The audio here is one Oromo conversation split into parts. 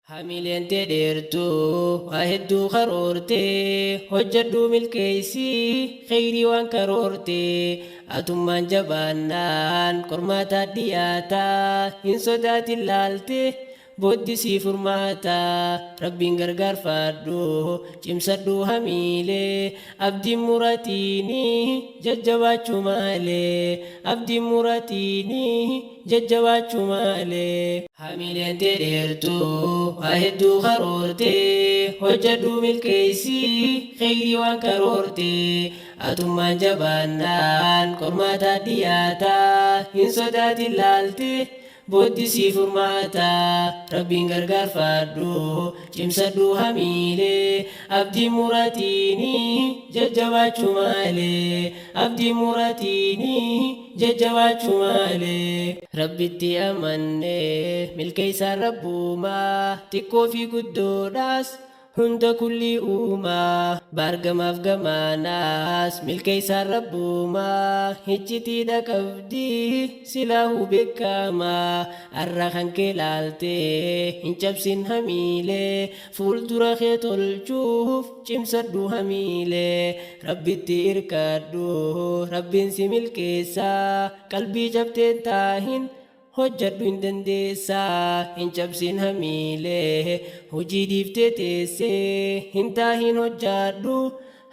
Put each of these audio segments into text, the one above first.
Hamileen dheertuu waa hedduu karoortee hojjedhuu milkeessii kheyrii waan karoortee atummaan jabaannaan qormaataa dhiyaataa hin sodaatin laaltee booddisii furmaataa rabbiin gargaarfadhu cimsadhuu hamiilee abdiin muratiini jajjabaachuu maalee abdiin muratiini jajjabaachuu maalee hamileen dheertuu waa hedduu karoortee hojjedhuu milkeessii kheyrii waan karoortee atummaan jabaannaan qormaataa dhiyaataa hin sodaatin laaltee booddisii furmaataa rabbiin gargaarfadhu cimsadhuu hamiilee abdiin muratiini jajjabaachuu maalee abdiin muratiini jajjabaachuu maalee rabbitti amannee milkeessaan rabbuumaa xiqqoo fi guddoodhaas hunda kulli uumaa baargamaaf gamaanaas milkeessaan rabbuumaa hiccitiidha qabdii silaahuu beekamaa arra kan kee laaltee hin cabsin hamiilee fuuldura kee tolchuuf cimsadhu hamiilee rabbitti irkadhu rabbiin si milkeessaa qalbii cabteen taahin hojjedhu hin dandeessaa hin cabsin hamiilee hojii dhiiftee teessee hin taahin hojjadhu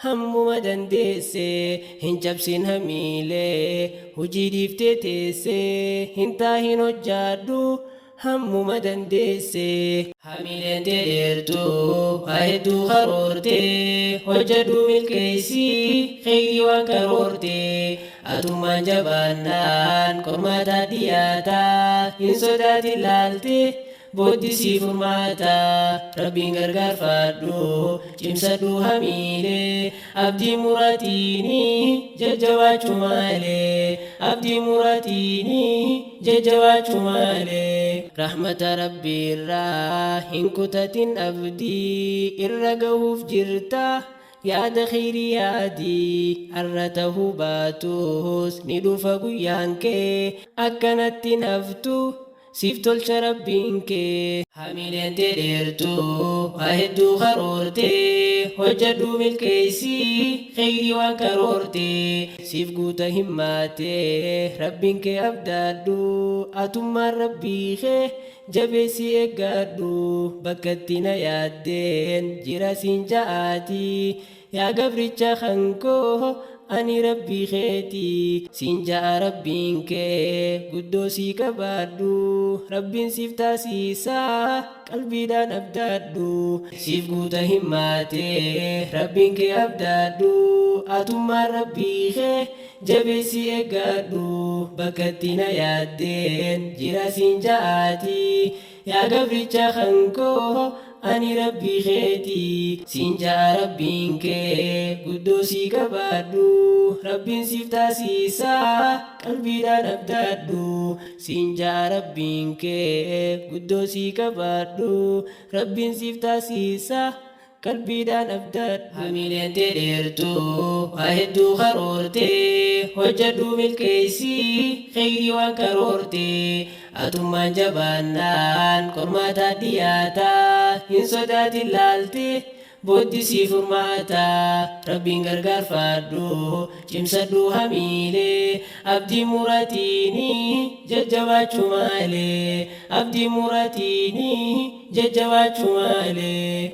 hammuma dandeessee hin cabsin hamiilee hojii dhiiftee teessee hin taahin hojjadhu hammuma dandeessee hamileen dheertuu waa hedduu karoortee hojjedhuu milkeessii kheyrii waan karoortee atummaan jabaannaan qormaataa dhiyaataa hin sodaatin laaltee booddisii furmaataa rabbiin gargaarfadhu cimsadhuu hamiilee abdiin muratiini jajjabaachuu maalee abdiin muratiini jajjabaachuu maalee rahmata rabbiirraa hin kutatin abdii irra gahuuf jirta yaada kheyrii yaadii har'a tahuu baatus ni dhufa guyyaan kee akkanatti naftu siif tolcha rabbiin kee hamileen dheertuu waa hedduu karoortee hojjedhuu milkeessii kheyrii waan karoortee siif guuta himmaatee rabbiin kee abdaadhu atummaan rabbii kee jabeessii eeggadhu bakkatti na yaaddeen jira siin ja'aatii yaa gabricha kankoo ani rabbii keetii siin ja'a rabbiin kee guddoo sii qabaadhu rabbiin siif taasisaa qalbiidhaan abdaadhu siif guuta himmaatee rabbiin kee abdaadhu atummaan rabbii kee jabeessii eeggadhu bakkatti na yaaddeen jira siin ja'aatii yaa gabricha kankoo ani rabbii keetii siin ja'a rabbiin kee guddoo sii qabaadhu rabbiin siif taasisaa qalbiidhaan abdaadhu siin ja'a rabbiin kee guddoo sii qabaadhu rabbiin siif taasisaa qalbiidhaan abdaadhu hamileen dheertuu waa hedduu karoortee hojjedhuu milkeessii kheyrii waan karoortee atummaan jabaannaan qormaataa dhiyaataa hin sodaatin laaltee booddisii furmaataa rabbiin gargaarfadhu cimsadhuu hamiilee abdiin muratiini jajjabaachuu maalee abdiin muratiini jajjabaachuu maalee